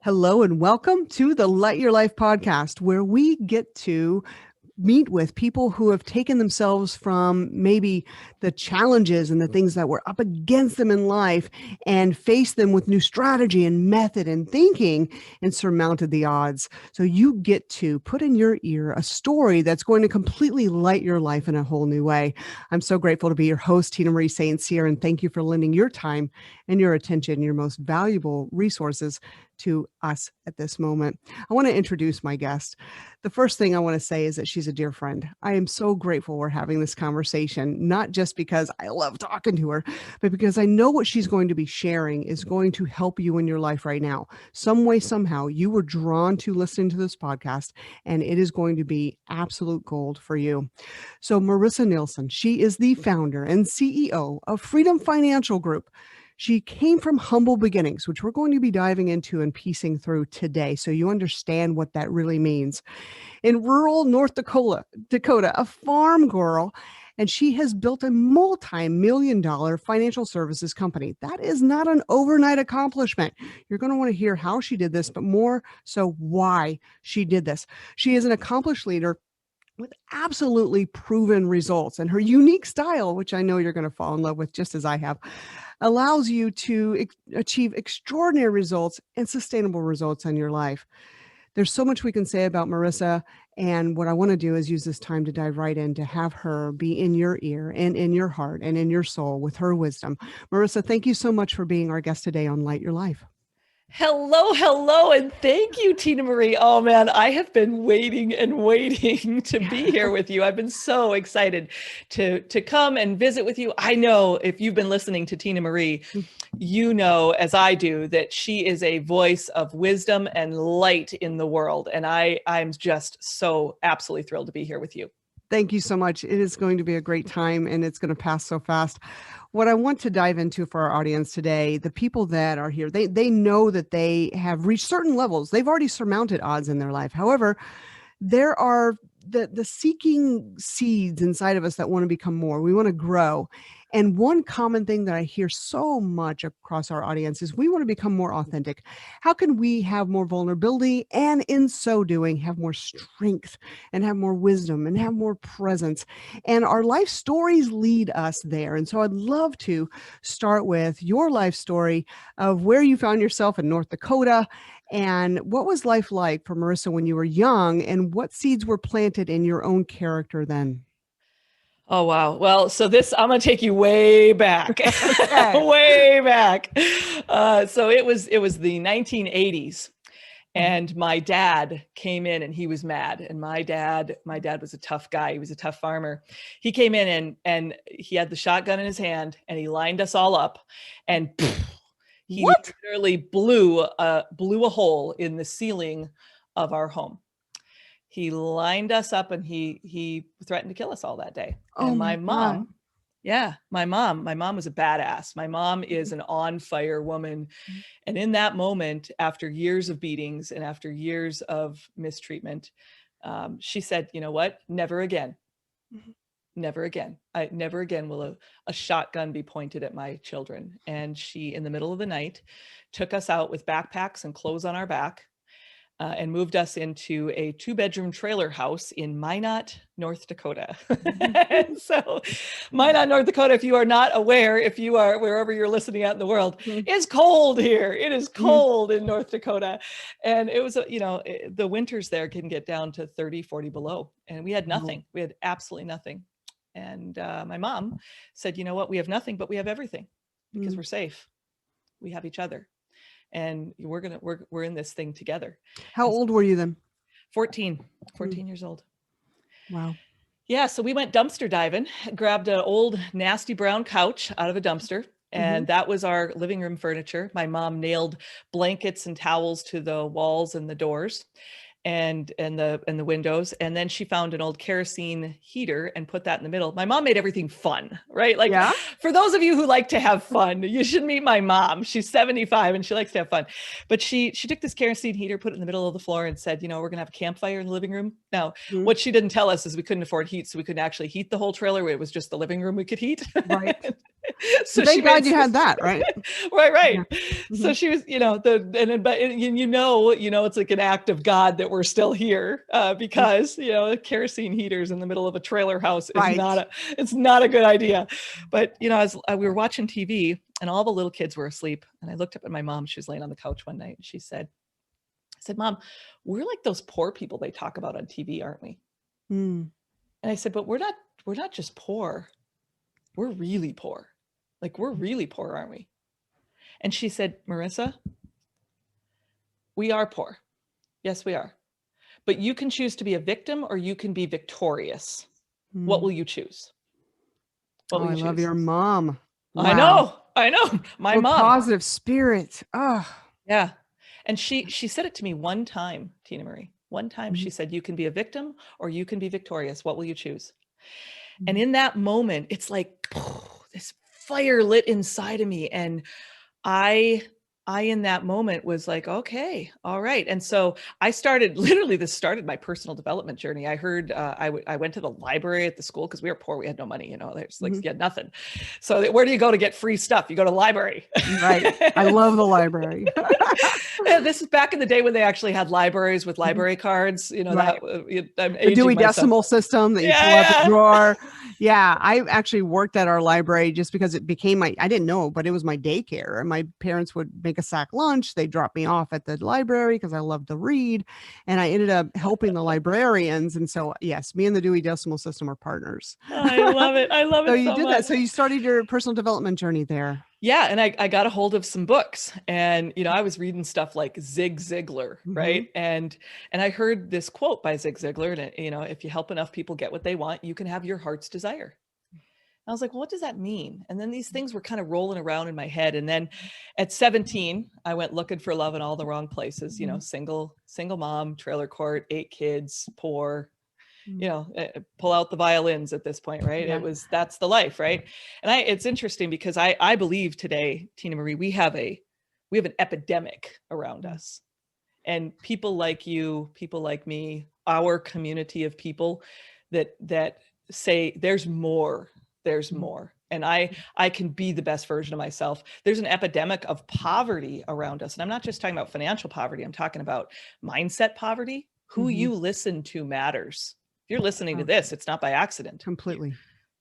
Hello and welcome to the Light Your Life podcast, where we get to meet with people who have taken themselves from maybe the challenges and the things that were up against them in life and faced them with new strategy and method and thinking and surmounted the odds. So you get to put in your ear a story that's going to completely light your life in a whole new way. I'm so grateful to be your host, Tina Marie St. Cyr, and thank you for lending your time and your attention, your most valuable resources to us at this moment. I want to introduce my guest. The first thing I want to say is that she's a dear friend. I am so grateful we're having this conversation, not just because I love talking to her, but because I know what she's going to be sharing is going to help you in your life right now. Some way, somehow, you were drawn to listening to this podcast, and it is going to be absolute gold for you. So Marissa Nehlsen, she is the founder and CEO of Freedom Financial Group. She came from humble beginnings, which we're going to be diving into and piecing through today, so you understand what that really means. In rural North Dakota, a farm girl, and she has built a multi-million-dollar financial services company. That is not an overnight accomplishment. You're going to want to hear how she did this, but more so why she did this. She is an accomplished leader with absolutely proven results, and her unique style, which I know you're going to fall in love with just as I have, allows you to achieve extraordinary results and sustainable results in your life. There's so much we can say about Marissa, and what I want to do is use this time to dive right in to have her be in your ear and in your heart and in your soul with her wisdom. Marissa, thank you so much for being our guest today on Light Your Life. Hello, and thank you, Tina Marie. Oh man, I have been waiting and waiting to be here with you. I've been so excited to come and visit with you. I know if you've been listening to Tina Marie, you know, as I do, that she is a voice of wisdom and light in the world. And I'm just so absolutely thrilled to be here with you. Thank you so much. It is going to be a great time, and it's going to pass so fast. What I want to dive into for our audience today, the people that are here, they know that they have reached certain levels. They've already surmounted odds in their life. However, there are the seeking seeds inside of us that want to become more. We want to grow. And one common thing that I hear so much across our audience is we want to become more authentic. How can we have more vulnerability and in so doing have more strength and have more wisdom and have more presence? And our life stories lead us there. And so I'd love to start with your life story of where you found yourself in North Dakota. And what was life like for Marissa when you were young, and what seeds were planted in your own character then? Oh, wow. Well, so I'm going to take you way back, Okay. way back. So it was the 1980s, and my dad came in and he was mad. And my dad was a tough guy. He was a tough farmer. He came in and he had the shotgun in his hand, and he lined us all up, and he literally blew a hole in the ceiling of our home. He lined us up, and he threatened to kill us all that day. And my mom was a badass. My mom is an on fire woman. And in that moment, after years of beatings and after years of mistreatment, she said, you know what? Never again. Never again. Never again will a shotgun be pointed at my children. And she, in the middle of the night, took us out with backpacks and clothes on our back, and moved us into a 2-bedroom trailer house in Minot, North Dakota. And so Minot, North Dakota, if you are not aware, if you are wherever you're listening at in the world, is cold here. It is cold in North Dakota. And it was, the winters there can get down to 30, 40 below. And we had nothing. We had absolutely nothing. And my mom said, you know what, we have nothing, but we have everything because we're safe. We have each other. And we're in this thing together. How old were you then? 14 years old. Wow. Yeah. So we went dumpster diving, grabbed an old nasty brown couch out of a dumpster. And that was our living room furniture. My mom nailed blankets and towels to the walls and the doors. and the windows. And then she found an old kerosene heater and put that in the middle. My mom made everything fun, right? Like, Yeah. for those of you who like to have fun, you should meet my mom. She's 75 and she likes to have fun. But she took this kerosene heater, put it in the middle of the floor and said, we're going to have a campfire in the living room. Now, what she didn't tell us is we couldn't afford heat. So we couldn't actually heat the whole trailer. It was just the living room we could heat. Right. So thank God you had that, right? Right. Yeah. So she was, it's like an act of God that we're still here, because, kerosene heaters in the middle of a trailer house is Right. it's not a good idea. But, as we were watching TV and all the little kids were asleep, and I looked up at my mom, she was laying on the couch one night and she said, Mom, we're like those poor people they talk about on TV, aren't we? Mm. And I said, but we're not just poor. We're really poor. Like, we're really poor, aren't we? And she said, Marissa, we are poor. Yes, we are. But you can choose to be a victim or you can be victorious. What will you choose? What will you choose? I love your mom. Wow. I know. My mom. Positive spirit. Oh. Yeah. And she said it to me one time, Tina Marie. One time she said, you can be a victim or you can be victorious. What will you choose? And in that moment, it's like this fire lit inside of me. And I in that moment was like, okay, all right. And so I started, literally this started my personal development journey. I heard, I went to the library at the school because we were poor. We had no money, there's like, you had nothing. So where do you go to get free stuff? You go to the library. Right. I love the library. This is back in the day when they actually had libraries with library cards, Right. I'm the Dewey myself. Decimal System that you pull out the drawer. Yeah. I actually worked at our library just because it became I didn't know, but it was my daycare. And my parents would make a sack lunch. They dropped me off at the library because I loved to read. And I ended up helping the librarians. And so, yes, me and the Dewey Decimal System are partners. I love it. I love it. So you so did much. that. So you started your personal development journey there. Yeah. And I got a hold of some books and, I was reading stuff like Zig Ziglar, right? And I heard this quote by Zig Ziglar, and if you help enough people get what they want, you can have your heart's desire. I was like, well, what does that mean? And then these things were kind of rolling around in my head. And then at 17, I went looking for love in all the wrong places, single mom, trailer court, 8 kids, poor, pull out the violins at this point, right? Yeah. That's the life, right? And it's interesting because I believe today, Tina Marie, we have an epidemic around us. And people like you, people like me, our community of people that say there's more. And I can be the best version of myself. There's an epidemic of poverty around us. And I'm not just talking about financial poverty. I'm talking about mindset poverty. Who you listen to matters. If you're listening to this, it's not by accident. Completely.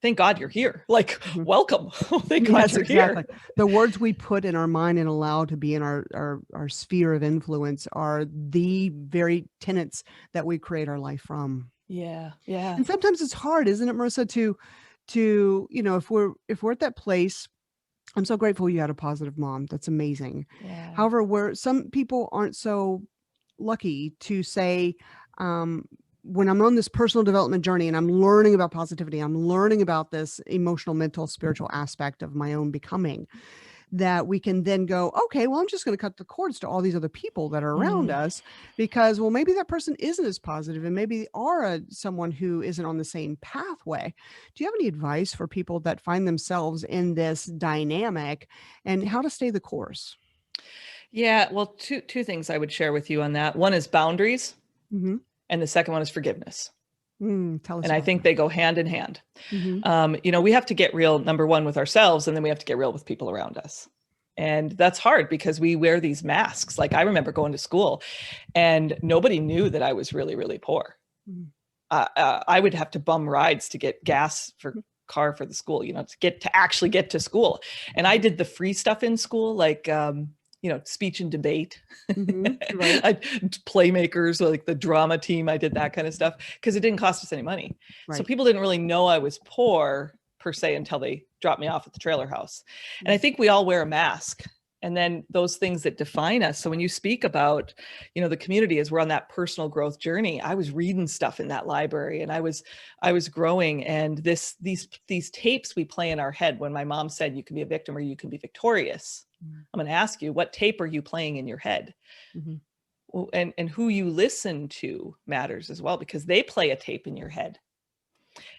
Thank God you're here. Like, welcome. Thank God you're here. The words we put in our mind and allow to be in our sphere of influence are the very tenets that we create our life from. Yeah. Yeah. And sometimes it's hard, isn't it, Marissa, to if we're at that place. I'm so grateful you had a positive mom. That's amazing. Yeah. However, some people aren't so lucky to say, when I'm on this personal development journey and I'm learning about positivity, I'm learning about this emotional, mental, spiritual aspect of my own becoming, that we can then go, okay, well, I'm just going to cut the cords to all these other people that are around us because, well, maybe that person isn't as positive and maybe they are someone who isn't on the same pathway. Do you have any advice for people that find themselves in this dynamic and how to stay the course? Yeah, well, two things I would share with you on that. One is boundaries, and the second one is forgiveness. Tell us. And I think they go hand in hand. Mm-hmm. We have to get real, number one, with ourselves, and then we have to get real with people around us. And that's hard because we wear these masks. Like, I remember going to school and nobody knew that I was really, really poor. I would have to bum rides to get gas for car for the school, to actually get to school. And I did the free stuff in school, like, speech and debate, Right. playmakers, like the drama team. I did that kind of stuff because it didn't cost us any money. Right. So people didn't really know I was poor per se until they dropped me off at the trailer house. And I think we all wear a mask. And then those things that define us. So when you speak about, the community as we're on that personal growth journey, I was reading stuff in that library and I was growing. And these tapes we play in our head when my mom said, you can be a victim or you can be victorious. I'm going to ask you, what tape are you playing in your head? and who you listen to matters as well, because they play a tape in your head.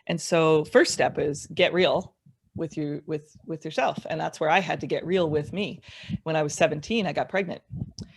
And so first step is get real with you, with yourself. And that's where I had to get real with me. When I was 17, I got pregnant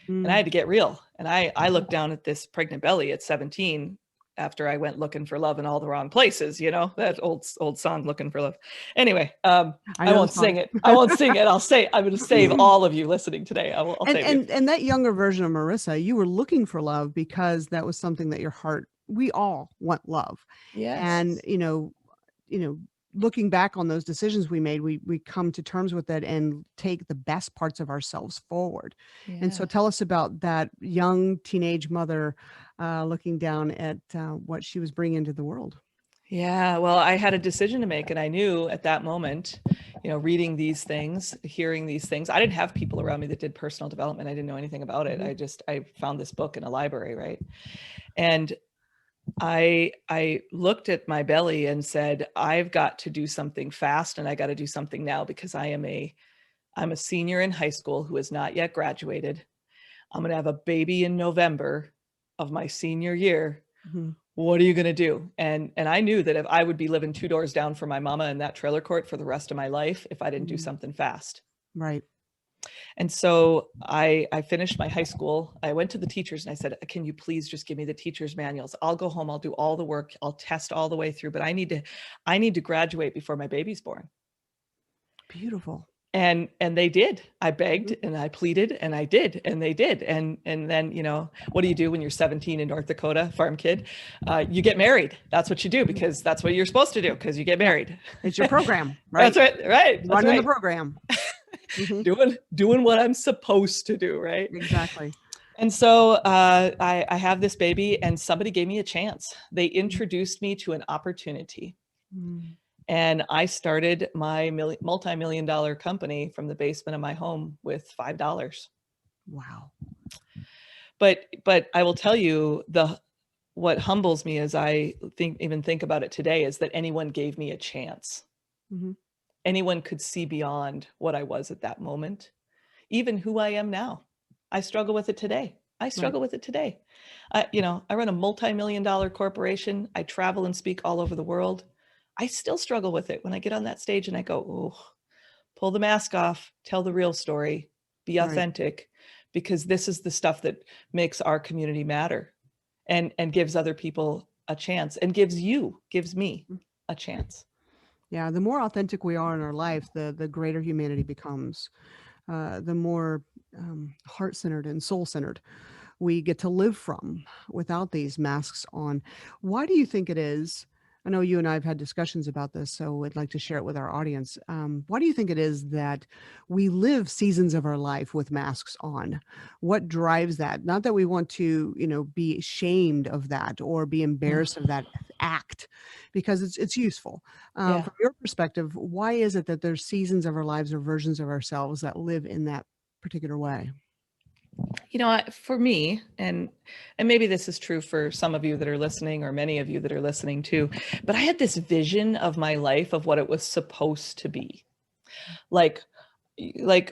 and I had to get real. And I looked down at this pregnant belly at 17 after I went looking for love in all the wrong places, you know, that old song, Looking for Love. Anyway, I won't sing it. I won't sing it. I'm going to save all of you listening today. I'll save you. And that younger version of Marissa, you were looking for love because that was something that your heart, we all want love. Yes. And, you know, looking back on those decisions we made, we come to terms with it and take the best parts of ourselves forward. Yeah. And so tell us about that young teenage mother looking down at what she was bringing into the world. Yeah, well, I had a decision to make, and I knew at that moment, you know, reading these things, hearing these things, I didn't have people around me that did personal development. I didn't know anything about it. I found this book in a library, right? And I looked at my belly and said, I've got to do something fast, and I got to do something now, because I'm a senior in high school who has not yet graduated. I'm going to have a baby in November of my senior year. Mm-hmm. What are you going to do? And I knew that if I would be living 2 doors down from my mama in that trailer court for the rest of my life, if I didn't do something fast. Right. And so I finished my high school. I went to the teachers and I said, can you please just give me the teacher's manuals? I'll go home. I'll do all the work. I'll test all the way through, but I need to graduate before my baby's born. Beautiful. And they did. I begged and I pleaded and I did, and they did. And then, you know, what do you do when you're 17 in North Dakota, farm kid? You get married. That's what you do, because that's what you're supposed to do, because you get married. It's your program, right? That's right. Right. That's running right. the program. Doing what I'm supposed to do, right? Exactly. And so I have this baby, and somebody gave me a chance. They introduced me to an opportunity. And I started my multi-million-dollar company from the basement of my home with $5. Wow. But I will tell you, what humbles me as I think about it today is that anyone gave me a chance. Anyone could see beyond what I was at that moment, even who I am now. I struggle with it today. With it today. You know, I run a multi-million-dollar corporation. I travel and speak all over the world. I still struggle with it when I get on that stage and I go, oh, pull the mask off, tell the real story, be authentic, because this is the stuff that makes our community matter and gives other people a chance, and gives me a chance. Yeah, the more authentic we are in our life, the greater humanity becomes, the more heart-centered and soul-centered we get to live from without these masks on. Why do you think it is? I know you and I have had discussions about this, so I'd like to share it with our audience. Why do you think it is that we live seasons of our life with masks on? What drives that? Not that we want to, you know, be ashamed of that or be embarrassed of that act, because it's useful. From your perspective, why is it that there's seasons of our lives or versions of ourselves that live in that particular way? You know, for me, and maybe this is true for some of you that are listening, or many of you that are listening too, but I had this vision of my life of what it was supposed to be. Like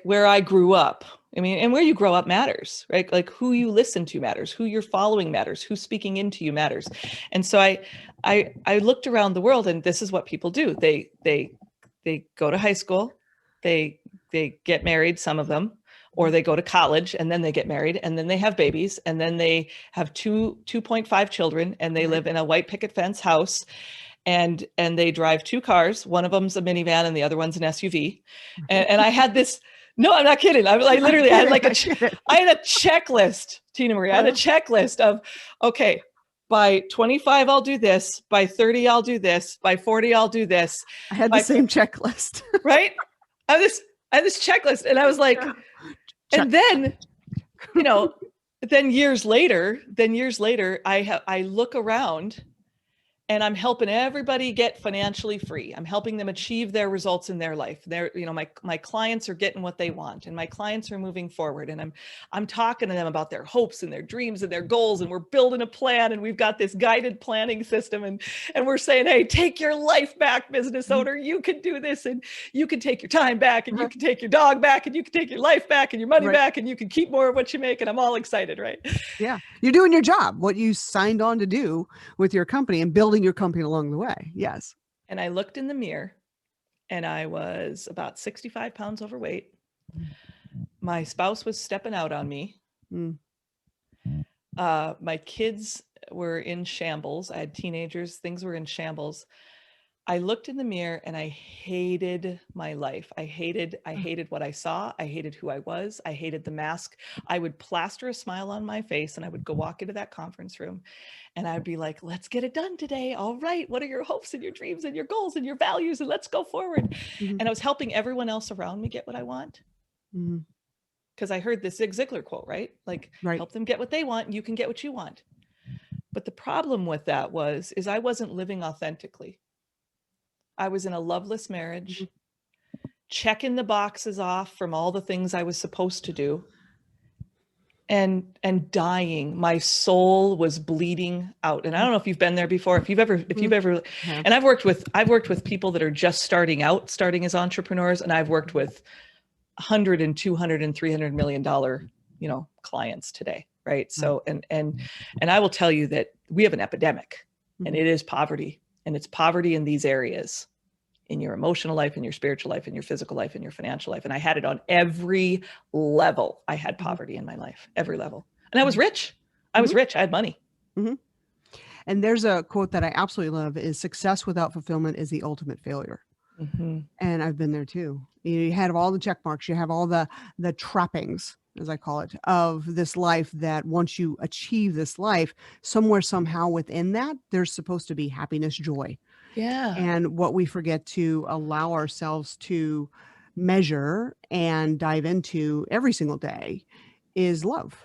where I grew up. I mean, and where you grow up matters, right? Like who you listen to matters, who you're following matters, who's speaking into you matters. And so I looked around the world, and this is what people do. They go to high school, they get married, some of them, or they go to college and then they get married, and then they have babies, and then they have 2.5 children, and they live in a white picket fence house, and they drive 2 cars. One of them's a minivan and the other one's an SUV. And I had this, no, I'm not kidding. I literally had like I had a checklist, Tina Marie. I had a checklist of, okay, by 25, I'll do this. By 30, I'll do this. By 40, I'll do this. I had the same checklist. Right? I had this checklist, and I was like, and then, you know, then years later, I look around, and I'm helping everybody get financially free. I'm helping them achieve their results in their life. They're, you know, my clients are getting what they want, and my clients are moving forward. And I'm talking to them about their hopes and their dreams and their goals. And we're building a plan, and we've got this guided planning system. And we're saying, hey, take your life back, business owner. You can do this, and you can take your time back, and you can take your dog back, and you can take your life back and your money back, and you can keep more of what you make. And I'm all excited, right? Yeah. You're doing your job, what you signed on to do with your company, and building your company along the way. Yes. And I looked in the mirror, and I was about 65 pounds overweight. My spouse was stepping out on me. My kids were in shambles. I had teenagers. Things were in shambles. I looked in the mirror, and I hated my life. I hated what I saw. I hated who I was. I hated the mask. I would plaster a smile on my face, and I would go walk into that conference room, and I'd be like, let's get it done today. All right. What are your hopes and your dreams and your goals and your values? And let's go forward. And I was helping everyone else around me get what I want. Because I heard this Zig Ziglar quote, right? Like, help them get what they want, and you can get what you want. But the problem with that is I wasn't living authentically. I was in a loveless marriage, checking the boxes off from all the things I was supposed to do, and dying. My soul was bleeding out. And I don't know if you've been there before, if you've ever, and I've worked with people that are just starting as entrepreneurs. And I've worked with 100 and 200 and $300 million, you know, clients today. Right. So, and I will tell you that we have an epidemic, and it is poverty. And it's poverty in these areas, in your emotional life, in your spiritual life, in your physical life, in your financial life. And I had it on every level. I had poverty in my life, every level. And I was rich. I was rich. I had money. And there's a quote that I absolutely love is, success without fulfillment is the ultimate failure. And I've been there too. You have all the check marks, you have all the trappings, as I call it, of this life, that once you achieve this life, somewhere, somehow within that, there's supposed to be happiness, joy. Yeah. And what we forget to allow ourselves to measure and dive into every single day is love.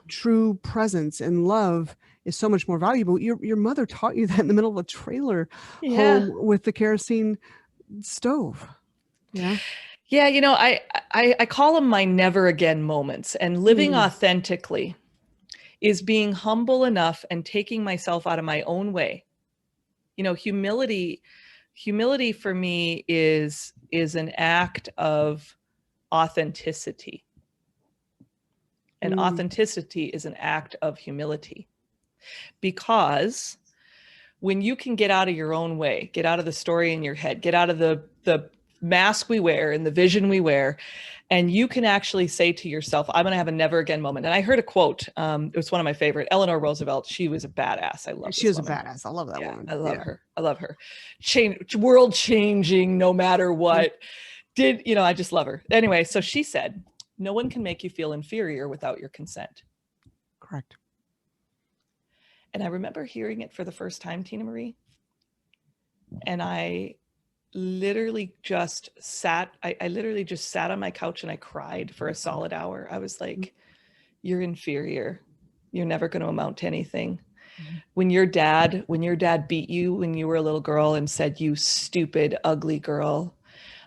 True presence and love is so much more valuable. Your mother taught you that in the middle of a trailer home with the kerosene stove. Yeah. Yeah. You know, I call them my never again moments. And living authentically is being humble enough and taking myself out of my own way. You know, humility for me is an act of authenticity. And authenticity is an act of humility. Because when you can get out of your own way, get out of the story in your head, get out of the mask we wear and the vision we wear, and you can actually say to yourself, I'm going to have a never again moment. And I heard a quote. It was one of my favorite. Eleanor Roosevelt. She was a badass. I love her. She was a badass. I love that woman. I love her. I love her. World changing, no matter what. I just love her. Anyway, so she said, no one can make you feel inferior without your consent. Correct. And I remember hearing it for the first time, Tina Marie. And I literally just sat on my couch and I cried for a solid hour. I was like, you're inferior. You're never going to amount to anything. When your dad beat you when you were a little girl and said, you stupid, ugly girl.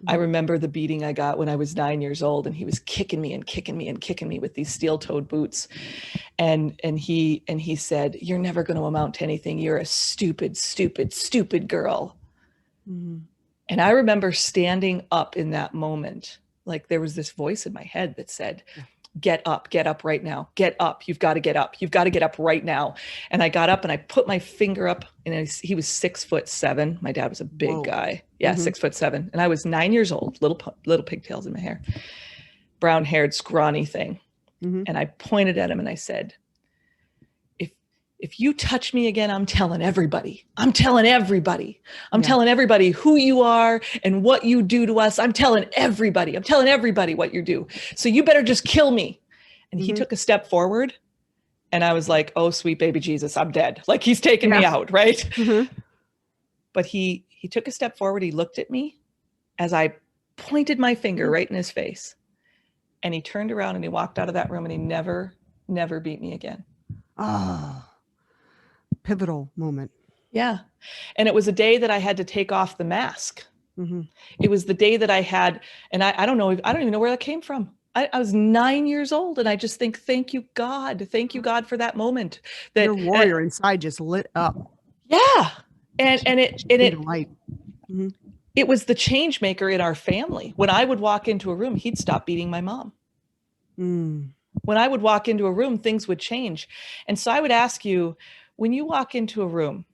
I remember the beating I got when I was 9 years old, and he was kicking me and kicking me and kicking me with these steel-toed boots. And he said, you're never going to amount to anything. You're a stupid, stupid, stupid girl. And I remember standing up in that moment. Like there was this voice in my head that said, get up right now. Get up. You've got to get up. You've got to get up right now. And I got up and I put my finger up, and he was 6'7". My dad was a big guy. Yeah. 6'7". And I was 9 years old, little pigtails in my hair, brown haired, scrawny thing. And I pointed at him and I said, if you touch me again, I'm telling everybody. I'm telling everybody who you are and what you do to us. I'm telling everybody what you do. So you better just kill me. And he took a step forward, and I was like, oh, sweet baby Jesus, I'm dead. Like he's taking me out. Right. But he took a step forward. He looked at me as I pointed my finger right in his face, and he turned around and he walked out of that room, and he never beat me again. Pivotal moment. Yeah. And it was a day that I had to take off the mask. Mm-hmm. It was the day that I had, and I don't know, I don't even know where that came from. I was 9 years old, and I just think, thank you, God. Thank you, God, for that moment. That, Your warrior inside just lit up. yeah. And Into light. Mm-hmm. it was the change maker in our family. When I would walk into a room, he'd stop beating my mom. Mm. When I would walk into a room, things would change. And so I would ask you, when you walk into a room,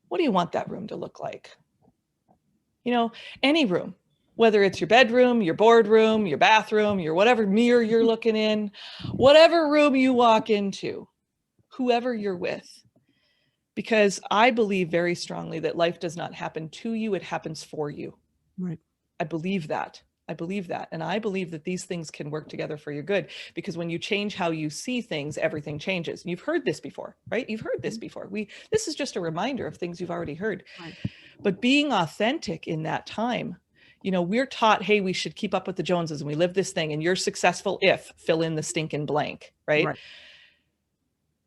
what do you want that room to look like? You know, any room, whether it's your bedroom, your boardroom, your bathroom, your whatever mirror you're looking in, whatever room you walk into, whoever you're with. Because I believe very strongly that life does not happen to you, it happens for you. Right. I believe that. I believe that. And I believe that these things can work together for your good, because when you change how you see things, everything changes. And you've heard this before, right? You've heard this before. This is just a reminder of things you've already heard. Right. But being authentic in that time, you know, we're taught, hey, we should keep up with the Joneses and we live this thing and you're successful if fill in the stinking blank, right? Right.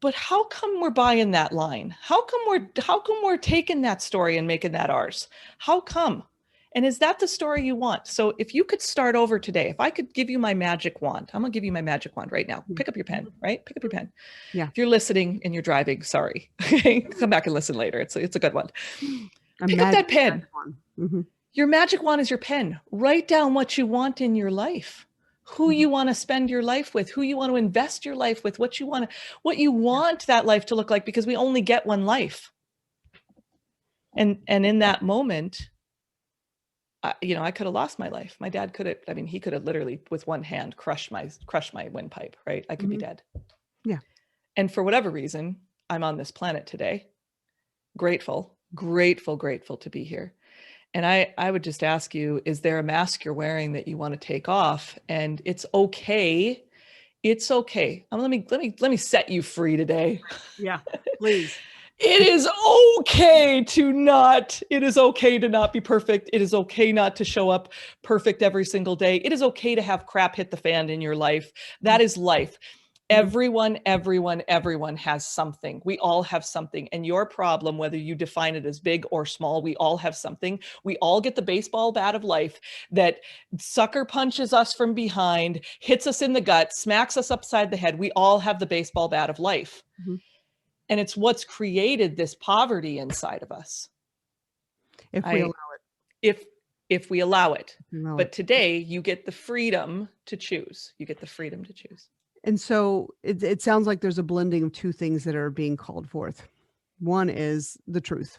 But how come we're buying that line? How come we're taking that story and making that ours? How come? And is that the story you want? So if you could start over today, if I could give you my magic wand, I'm gonna give you my magic wand right now. Pick up your pen, right? Pick up your pen. Yeah. If you're listening and you're driving, sorry. Come back and listen later. It's a good one. Pick up that pen. Mm-hmm. Your magic wand is your pen. Write down what you want in your life, who you want to spend your life with, who you want to invest your life with, what you want that life to look like, because we only get one life. And in that moment, I could have lost my life. My dad he could have literally with one hand crushed my windpipe, right? I could be dead. Yeah. And for whatever reason, I'm on this planet today. Grateful to be here. And I would just ask you, is there a mask you're wearing that you want to take off? And it's okay. It's okay. Let me set you free today. Yeah, please. It is okay to not be perfect. It is okay not to show up perfect every single day. It is okay to have crap hit the fan in your life. That is life. Everyone has something. We all have something. And your problem, whether you define it as big or small, we all have something. We all get the baseball bat of life that sucker punches us from behind, hits us in the gut, smacks us upside the head. We all have the baseball bat of life. Mm-hmm. And it's what's created this poverty inside of us. If we allow it. If we allow it. But today you get the freedom to choose. You get the freedom to choose. And so it sounds like there's a blending of two things that are being called forth. One is the truth.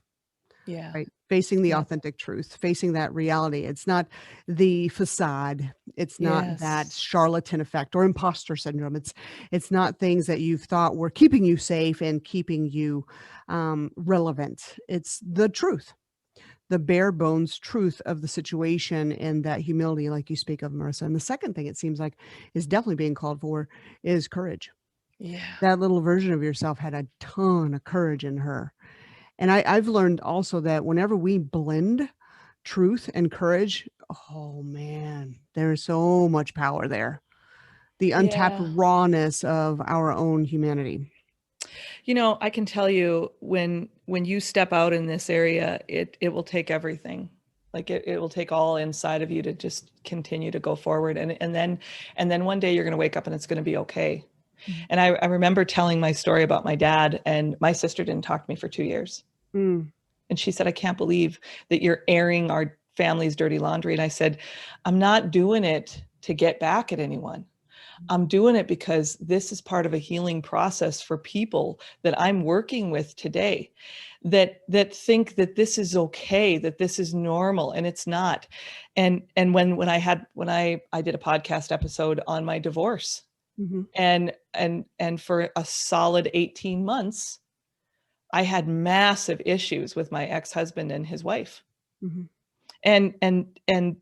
Yeah. Right. Facing the authentic truth, facing that reality. It's not the facade. It's not that charlatan effect or imposter syndrome. It's not things that you've thought were keeping you safe and keeping you relevant. It's the truth, the bare bones truth of the situation, and that humility, like you speak of, Marissa. And the second thing it seems like is definitely being called for is courage. Yeah. That little version of yourself had a ton of courage in her. And I've learned also that whenever we blend truth and courage, oh man, there's so much power there. The untapped rawness of our own humanity. You know, I can tell you when you step out in this area, it will take everything. Like it will take all inside of you to just continue to go forward. And then one day you're going to wake up and it's going to be okay. Mm-hmm. And I remember telling my story about my dad, and my sister didn't talk to me for 2 years. Mm. And she said, I can't believe that you're airing our family's dirty laundry. And I said, I'm not doing it to get back at anyone. I'm doing it because this is part of a healing process for people that I'm working with today that think that this is okay, that this is normal, and it's not. And when I did a podcast episode on my divorce, mm-hmm. and for a solid 18 months, I had massive issues with my ex-husband and his wife. Mm-hmm. And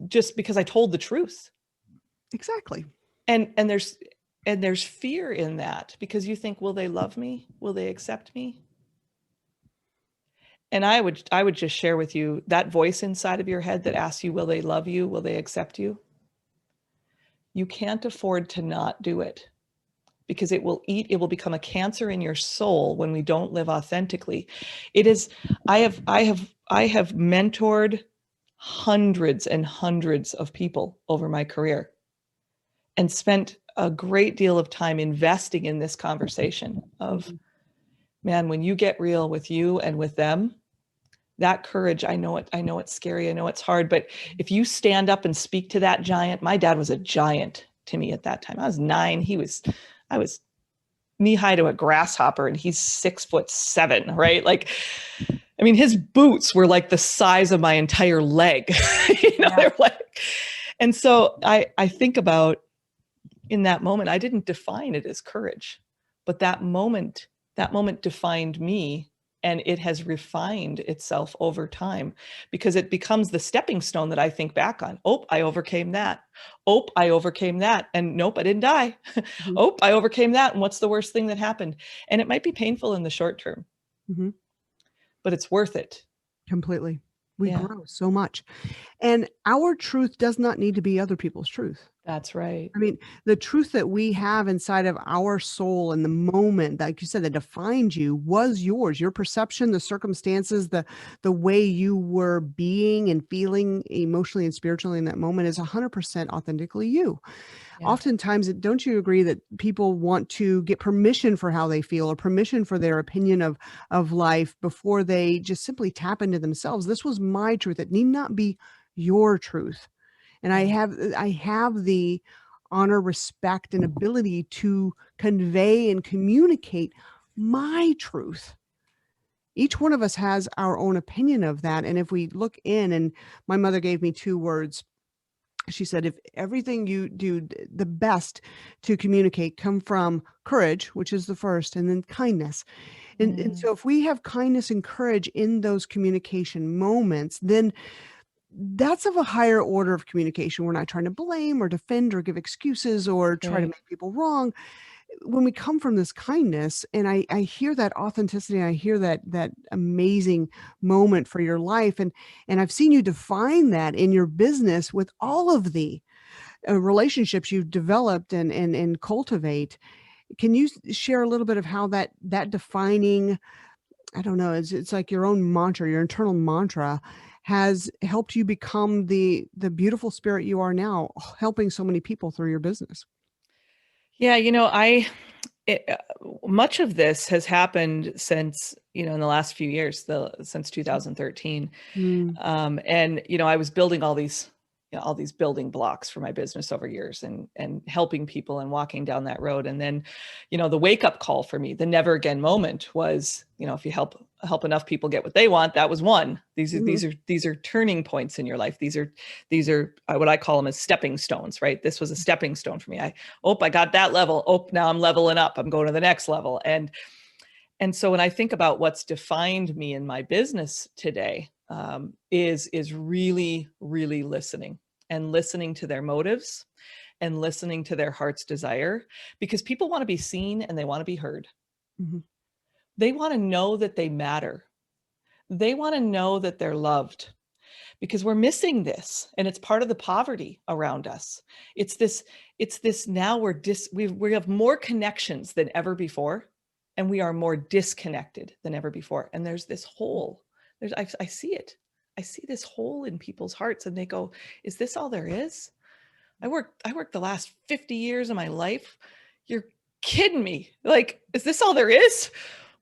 just because I told the truth. Exactly. And there's fear in that, because you think, will they love me? Will they accept me? And I would just share with you that voice inside of your head that asks you, will they love you? Will they accept you? You can't afford to not do it. because it will become a cancer in your soul when we don't live authentically. It is, I have mentored hundreds and hundreds of people over my career and spent a great deal of time investing in this conversation of, man, when you get real with you and with them, that courage, I know it's scary, I know it's hard, but if you stand up and speak to that giant, my dad was a giant to me at that time. I was 9. I was knee high to a grasshopper, and he's 6'7", right? Like, I mean, his boots were like the size of my entire leg. They're like, and so I think about, in that moment, I didn't define it as courage, but that moment defined me, and it has refined itself over time, because it becomes the stepping stone that I think back on. Oh, I overcame that. Oh, I overcame that. And nope, I didn't die. Oh, I overcame that. And what's the worst thing that happened? And it might be painful in the short term, but it's worth it. Completely. We grow so much. And our truth does not need to be other people's truth. That's right. I mean, the truth that we have inside of our soul in the moment, like you said, that defined you, was yours. Your perception, the circumstances, the way you were being and feeling emotionally and spiritually in that moment is 100% authentically you. Yeah. Oftentimes, don't you agree that people want to get permission for how they feel or permission for their opinion of life before they just simply tap into themselves? This was my truth. It need not be your truth. And I have the honor, respect, and ability to convey and communicate my truth. Each one of us has our own opinion of that. And if we look in, and my mother gave me 2 words. She said, if everything you do the best to communicate come from courage, which is the first, and then kindness. And so if we have kindness and courage in those communication moments, then that's of a higher order of communication. We're not trying to blame or defend or give excuses or try to make people wrong. When we come from this kindness, and I hear that authenticity, I hear that amazing moment for your life. And I've seen you define that in your business with all of the relationships you've developed and cultivate. Can you share a little bit of how that defining, I don't know, it's like your own mantra, your internal mantra, has helped you become the beautiful spirit you are now, helping so many people through your business? Yeah, much of this has happened since, in the last few years, since 2013. And, I was building all these building blocks for my business over years, and helping people and walking down that road. And then, the wake up call for me, the never again moment was, if you help enough people get what they want, that was one. These are turning points in your life. These are what I call them as stepping stones, right? This was a stepping stone for me. I got that level. Oh, now I'm leveling up. I'm going to the next level. And so when I think about what's defined me in my business today, is really, really listening to their motives and listening to their heart's desire, because people want to be seen and they want to be heard. They want to know that they matter. They want to know that they're loved, because we're missing this, and it's part of the poverty around us. It's this now we have more connections than ever before, and we are more disconnected than ever before. And there's this hole. I see it. I see this hole in people's hearts, and they go, is this all there is? I worked the last 50 years of my life. You're kidding me. Like, is this all there is?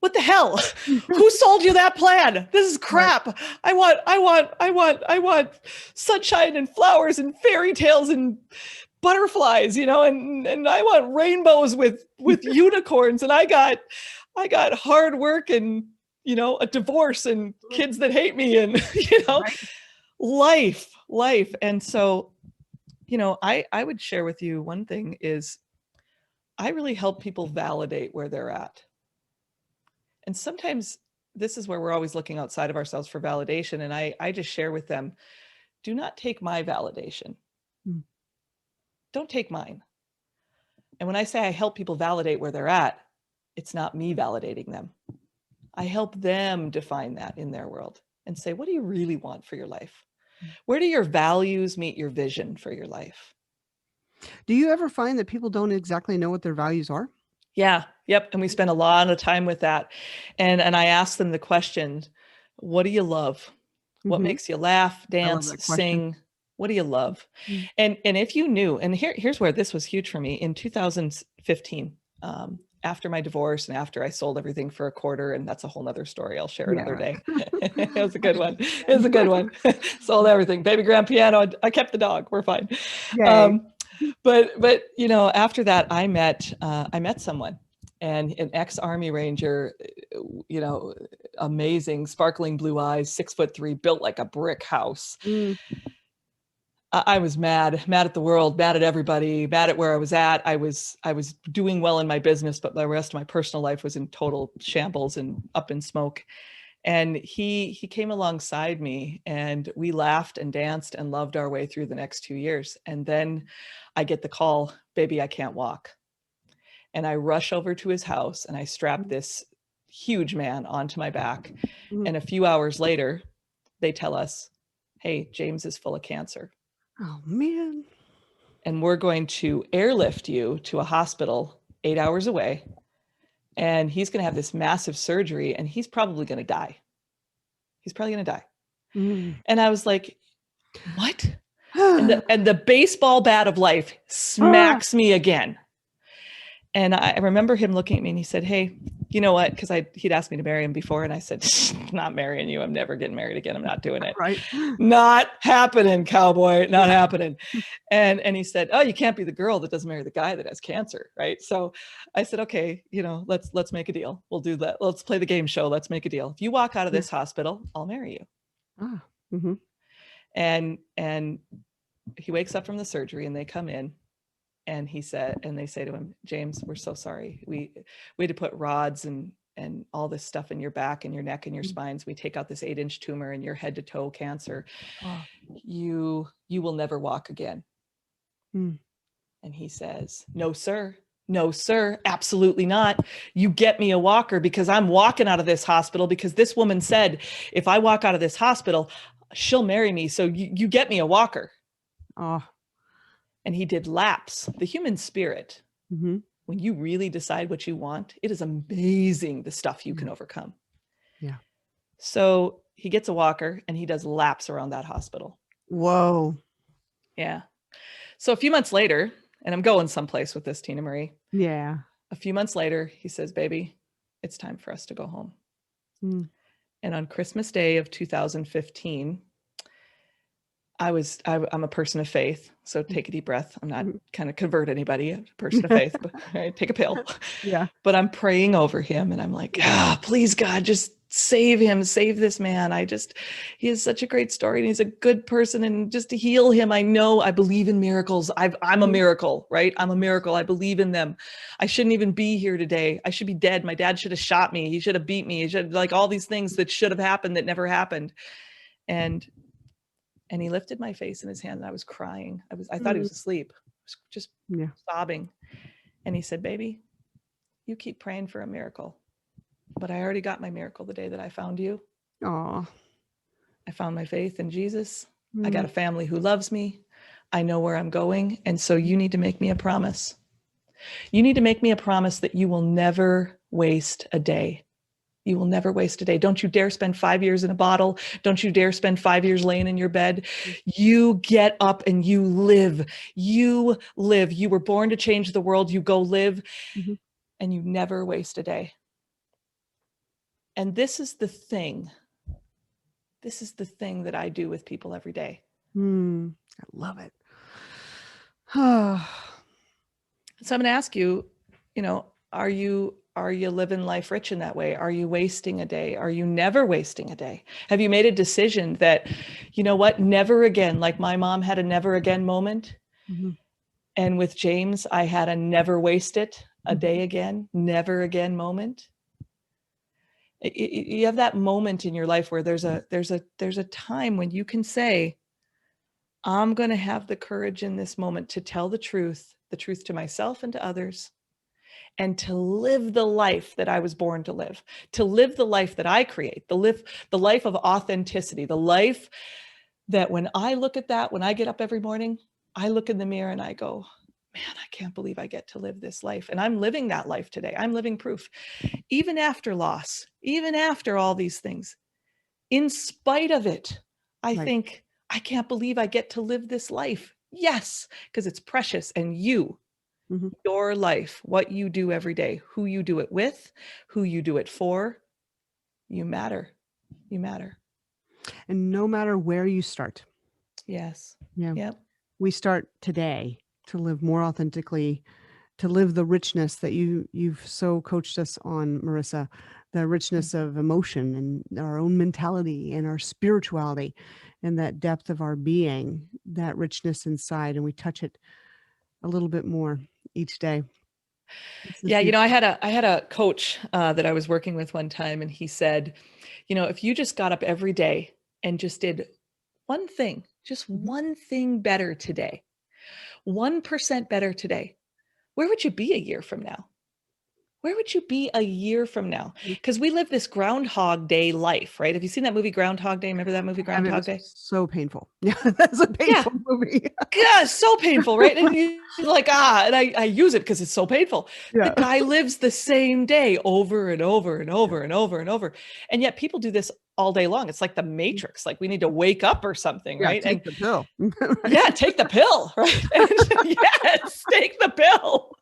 What the hell? Who sold you that plan? This is crap. Right. I want sunshine and flowers and fairy tales and butterflies, and I want rainbows with unicorns, and I got hard work and, a divorce and kids that hate me, and, right. life. And so, I would share with you one thing is I really help people validate where they're at. And sometimes this is where we're always looking outside of ourselves for validation. And I just share with them, do not take my validation. Don't take mine. And when I say I help people validate where they're at, it's not me validating them. I help them define that in their world and say, what do you really want for your life? Where do your values meet your vision for your life? Do you ever find that people don't exactly know what their values are? Yeah. Yep. And we spent a lot of time with that. And I asked them the question, what do you love? What Mm-hmm. makes you laugh, I love dance, that question. sing? What do you love? Mm. And if you knew, and here's where this was huge for me in 2015, after my divorce and after I sold everything for a quarter, and that's a whole nother story. I'll share another Yeah. day. It was a good one. It was a good one. Sold everything, baby grand piano. I kept the dog. We're fine. Yay. But you know, after that, I met someone, and an ex-Army Ranger, you know, amazing, sparkling blue eyes, 6'3", built like a brick house. Mm. I was mad at the world, mad at everybody, mad at where I was at. I was doing well in my business, but the rest of my personal life was in total shambles and up in smoke. And he came alongside me, and we laughed and danced and loved our way through the next 2 years. And then I get the call, baby, I can't walk. And I rush over to his house and I strap this huge man onto my back. Mm. And a few hours later, they tell us, hey, James is full of cancer. Oh, man. And we're going to airlift you to a hospital 8 hours away. And he's going to have this massive surgery, and he's probably going to die. He's probably going to die. Mm. And I was like, what? and the baseball bat of life smacks me again. And I remember him looking at me and he said, hey, you know what? Because he'd asked me to marry him before. And I said, not marrying you. I'm never getting married again. I'm not doing it. Right. Not happening, cowboy. Not happening. And he said, oh, you can't be the girl that doesn't marry the guy that has cancer. Right. So I said, okay, you know, let's make a deal. We'll do that. Let's play the game show. Let's make a deal. If you walk out of this hospital, I'll marry you. Ah. Mm-hmm. And he wakes up from the surgery and they come in. And they say to him, James, we're so sorry. We had to put rods and all this stuff in your back and your neck and your spines. We take out this 8-inch tumor in your head to toe cancer. Oh. You will never walk again. Mm. And he says, no, sir. No, sir. Absolutely not. You get me a walker, because I'm walking out of this hospital, because this woman said, if I walk out of this hospital, she'll marry me. So you get me a walker. Oh. And he did laps. The human spirit, Mm-hmm. when you really decide what you want, it is amazing the stuff you can overcome. Yeah. So he gets a walker and he does laps around that hospital. Whoa. Yeah. So a few months later, and I'm going someplace with this, Tina Marie. Yeah. A few months later, he says, baby, it's time for us to go home. Mm. And on Christmas Day of 2015, I'm a person of faith. So take a deep breath. I'm not kind of convert anybody, I'm a person of faith, but right, take a pill. Yeah. But I'm praying over him and I'm like, please God, just save him, save this man. He has such a great story and he's a good person, and just to heal him. I believe in miracles. I'm a miracle, right? I'm a miracle. I believe in them. I shouldn't even be here today. I should be dead. My dad should have shot me. He should have beat me. He should, like, all these things that should have happened that never happened. And he lifted my face in his hand and I was crying. I thought he was asleep. I was just sobbing. And he said, baby, you keep praying for a miracle, but I already got my miracle the day that I found you. Oh. I found my faith in Jesus. I got a family who loves me. I know where I'm going. And so you need to make me a promise. You need to make me a promise that you will never waste a day. You will never waste a day. Don't you dare spend 5 years in a bottle. Don't you dare spend 5 years laying in your bed. You get up and you live. You live. You were born to change the world. You go live, and you never waste a day. And this is the thing. This is the thing that I do with people every day. I love it. So I'm going to ask you, are you living life rich in that way? Are you wasting a day? Are you never wasting a day? Have you made a decision that, you know what, never again, like my mom had a never again moment. And with James, I had a never waste it a day again, never again moment. You have that moment in your life where there's a time when you can say, I'm going to have the courage in this moment to tell the truth to myself and to others, and to live the life that I was born to live the life that I create, the life of authenticity, the life that when I look at that, when I get up every morning, I look in the mirror and I go, man, I can't believe I get to live this life. And I'm living that life today. I'm living proof. Even after loss, even after all these things, in spite of it, I Right. think, I can't believe I get to live this life. Yes, because it's precious. And Hmm. your life, what you do every day, who you do it with, who you do it for, you matter. You matter. And no matter where you start, Yes. yeah, Yep. we start today to live more authentically, to live the richness that you've so coached us on, Marissa, the richness of emotion and our own mentality and our spirituality and that depth of our being, that richness inside, and we touch it a little bit more each day. This is Yeah, I beautiful. had a coach that I was working with one time, and he said, if you just got up every day and just did one thing, just Mhm. one thing better today, 1% better today, where would you be a year from now? Where would you be a year from now? Because we live this Groundhog Day life, right? Have you seen that movie Groundhog Day? Remember that movie And it Groundhog was Day? so painful. Yeah, that's a Yeah. painful movie. Yeah, so painful, right? And you're like, and I use it because it's so painful. The Yeah. guy lives the same day over and over and over and over and over. And yet people do this all day long. It's like the Matrix, like we need to wake up or something, Yeah, right? And take the pill. Right? yeah, take the pill, right? And yes, take the pill.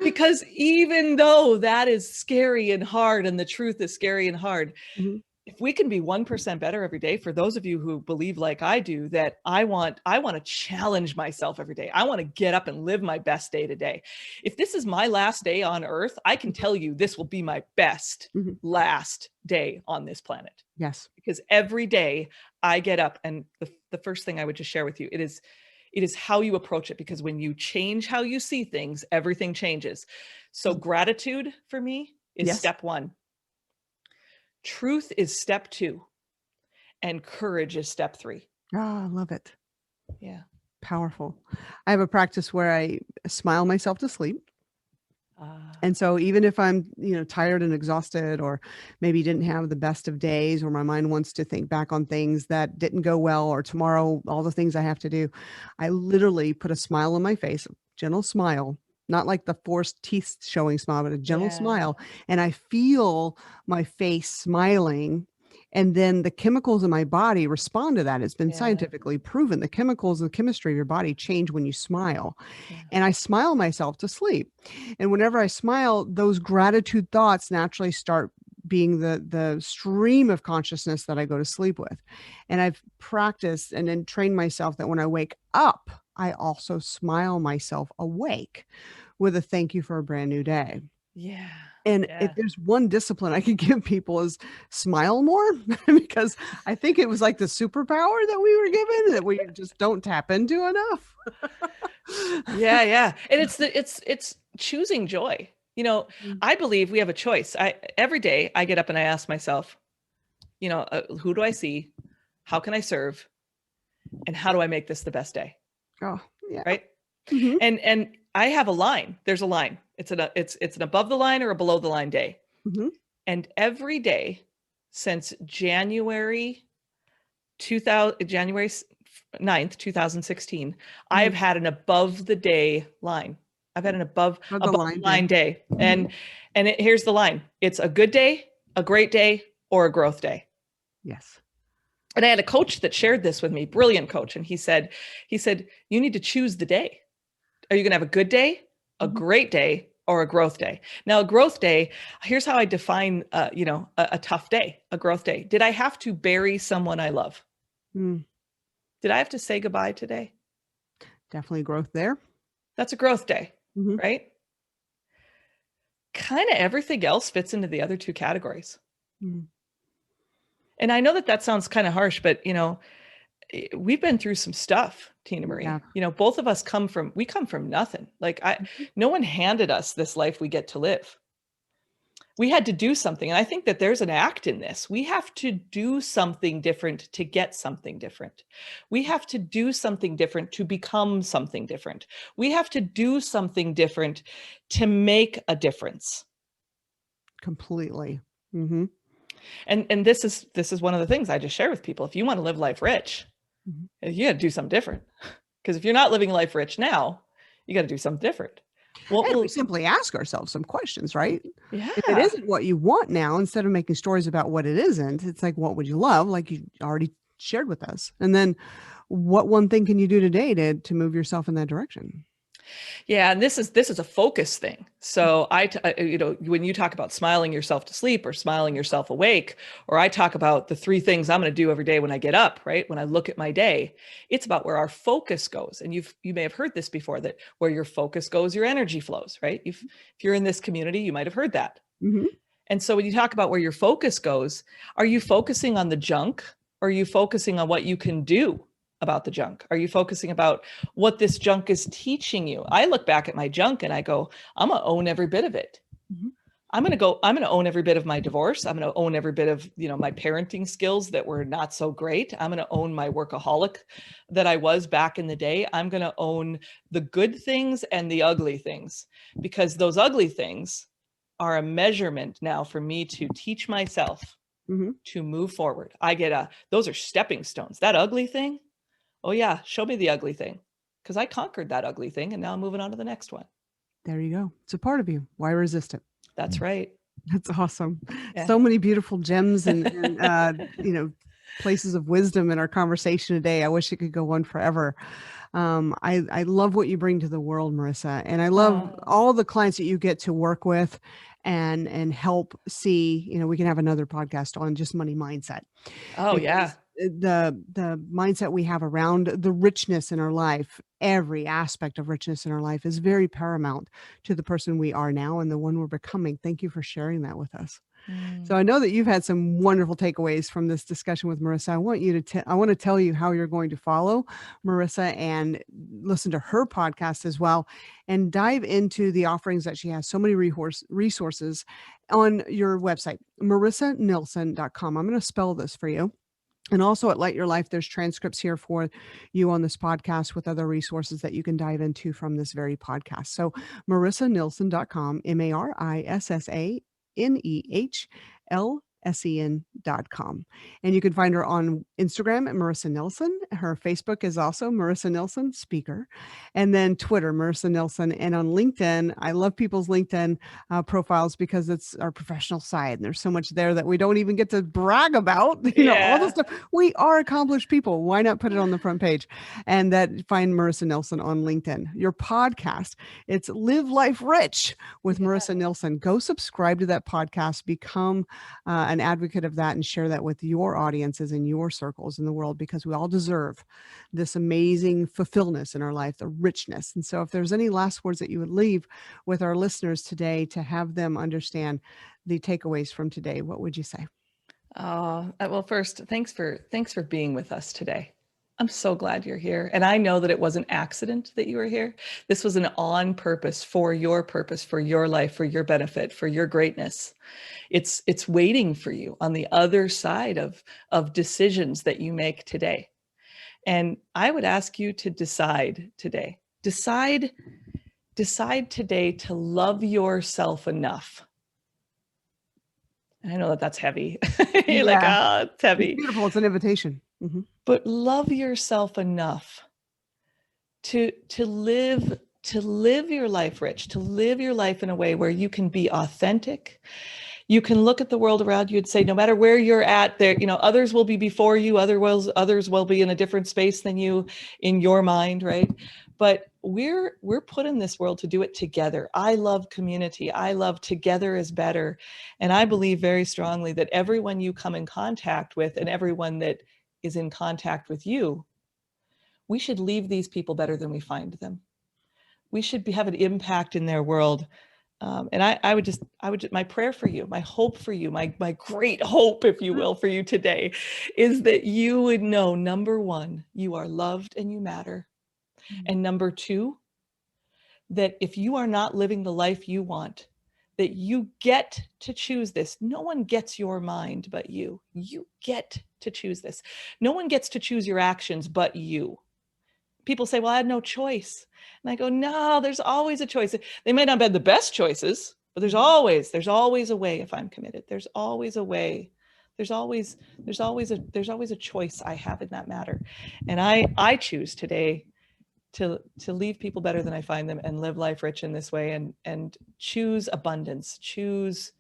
Because even though that is scary and hard, and the truth is scary and hard, Mhm. if we can be 1% better every day, for those of you who believe like I do, that I want to challenge myself every day. I want to get up and live my best day today. If this is my last day on earth, I can tell you this will be my best Mhm. last day on this planet. Yes. Because every day I get up, and the first thing I would just share with you, it is how you approach it, because when you change how you see things, everything changes. So gratitude for me is Yes. step 1. Truth is step 2, and courage is step 3. Ah, I love it. Yeah. Powerful. I have a practice where I smile myself to sleep. Uh, And so even if I'm, tired and exhausted, or maybe didn't have the best of days, or my mind wants to think back on things that didn't go well, or tomorrow, all the things I have to do, I literally put a smile on my face, a gentle smile, not like the forced teeth showing smile, but a gentle yeah. smile. And I feel my face smiling. And then the chemicals in my body respond to that. It's been Yeah. scientifically proven. The chemicals and chemistry of your body change when you smile. Yeah. And I smile myself to sleep. And whenever I smile, those gratitude thoughts naturally start being the stream of consciousness that I go to sleep with. And I've practiced and then trained myself that when I wake up, I also smile myself awake with a thank you for a brand new day. Yeah. And if Yeah. there's one discipline I could give people is smile more, because I think it was like the superpower that we were given that we just don't tap into enough. Yeah. Yeah. And it's choosing joy. I believe we have a choice. Every day I get up and I ask myself, who do I see? How can I serve? And how do I make this the best day? Oh, yeah. Right. Mhm. And I have a line. There's a line. It's an above the line or a below the line day. Mhm. And every day since January 9th, 2016, I've Mhm. had an above the day line. I've had an above Of the above line the line day. day. Mhm. And here's the line. It's a good day, a great day, or a growth day. Yes. And I had a coach that shared this with me, brilliant coach. And he said, you need to choose the day. Are you going to have a good day, a Mhm. great day, or a growth day? Now, a growth day, here's how I define, a tough day, a growth day. Did I have to bury someone I love? Mm. Did I have to say goodbye today? Definitely growth there. That's a growth day, Mhm. right? Kind of everything else fits into the other two categories. Mm. And I know that sounds kind of harsh, but we've been through some stuff, Tina Yeah. Marie. Both of us come from nothing. Like Mhm. no one handed us this life we get to live. We had to do something. And I think that there's an act in this. We have to do something different to get something different. We have to do something different to become something different. We have to do something different to make a difference. Completely. Mhm. And this is one of the things I just share with people. If you want to live life rich, Mhm. you got to do something different. Because if you're not living life rich now, You got to do something different. What And we will, simply ask ourselves some questions, right? If it yeah. isn't what you want now, instead of making stories about what it isn't, it's like, what would you love? Like you already shared with us. And then what one thing can you do today to move yourself in that direction? Yeah, and this is a focus thing. So you know, when you talk about smiling yourself to sleep or smiling yourself awake, or I talk about the three things I'm going to do every day when I get up, right? When I look at my day, it's about where our focus goes. And you may have heard this before, that where your focus goes, your energy flows, right? If you're in this community, you might have heard that. Mm-hmm. And so when you talk about where your focus goes, are you focusing on the junk? Or are you focusing on what you can do about the junk? Are you focusing about what this junk is teaching you? I look back at my junk and I go, I'm going to own every bit of it. Mm-hmm. I'm going to own every bit of my divorce. I'm going to own every bit of, you know, my parenting skills that were not so great. I'm going to own my workaholic that I was back in the day. I'm going to own the good things and the ugly things, because those ugly things are a measurement now for me to teach myself Mm-hmm. to move forward. Those are stepping stones. That ugly thing, oh yeah, show me the ugly thing, because I conquered that ugly thing and now I'm moving on to the next one. There you go. It's a part of you. Why resist it? That's right. That's awesome. Yeah. So many beautiful gems and places of wisdom in our conversation today. I wish it could go on forever. I love what you bring to the world, Marissa, and I love all the clients that you get to work with and help see. We can have another podcast on just money mindset. Oh yeah. The mindset we have around the richness in our life, every aspect of richness in our life, is very paramount to the person we are now and the one we're becoming. Thank you for sharing that with us. So I know that you've had some wonderful takeaways from this discussion with Marissa. I want to tell you how you're going to follow Marissa and listen to her podcast as well, and dive into the offerings that she has. So many resources on your website, marissanehlsen.com. I'm going to spell this for you. And also at Light Your Life, there's transcripts here for you on this podcast with other resources that you can dive into from this very podcast. So marissanehlsen.com, MarissaNehlsen.com. And you can find her on Instagram at Marissa Nehlsen. Her Facebook is also Marissa Nehlsen Speaker. And then Twitter, Marissa Nehlsen. And on LinkedIn, I love people's LinkedIn profiles because it's our professional side. And there's so much there that we don't even get to brag about. All the stuff. We are accomplished people. Why not put it on the front page? And find Marissa Nehlsen on LinkedIn. Your podcast, it's Live Life Rich with Marissa Nehlsen. Go subscribe to that podcast. Become an advocate of that and share that with your audiences and your circles in the world, because we all deserve this amazing fulfillment in our life, the richness. And so if there's any last words that you would leave with our listeners today to have them understand the takeaways from today, what would you say? Well, first, thanks for being with us today. I'm so glad you're here. And I know that it was an accident that you were here. This was an on purpose, for your life, for your benefit, for your greatness. It's waiting for you on the other side of decisions that you make today. And I would ask you to decide today. Decide today to love yourself enough. And I know that that's heavy. You're like, it's heavy. It's beautiful. It's an invitation. Mm-hmm. But love yourself enough to live your life rich, to live your life in a way where you can be authentic. You can look at the world around you and say, no matter where you're at, there, others will be before you, others will be in a different space than you in your mind, right? But we're put in this world to do it together. I love community. I love together is better. And I believe very strongly that everyone you come in contact with and everyone that is in contact with you, we should leave these people better than we find them. We should have an impact in their world. And I would my prayer for you, my hope for you, my great hope, if you will, for you today is that you would know, number one, you are loved and you matter. And number two, that if you are not living the life you want, that you get to choose this. No one gets your mind but you. You get to choose this. No one gets to choose your actions but you. People say, well, I had no choice. And I go, no, there's always a choice. They might not have been the best choices, but there's always a way if I'm committed. There's always a way. There's always a choice I have in that matter. And I choose today to leave people better than I find them, and live life rich in this way, and choose abundance, choose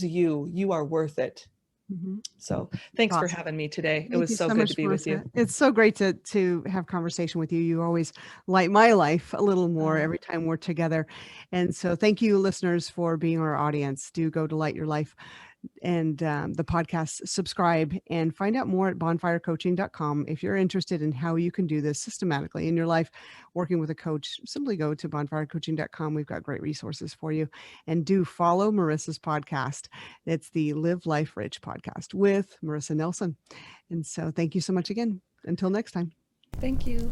you. You are worth it. Mhm. So thanks for Awesome. having me today. It Thank was you so so good much, to be with you. Marissa. It's so great to have conversation with you. You always light my life a little more Uh, every time we're together. And so thank you, listeners, for being our audience. Do go to Light Your Life and the podcast, subscribe, and find out more at bonfirecoaching.com. If you're interested in how you can do this systematically in your life, working with a coach, simply go to bonfirecoaching.com. We've got great resources for you. And do follow Marissa's podcast. It's the Live Life Rich podcast with Marissa Nehlsen. And so thank you so much again. Until next time. Thank you.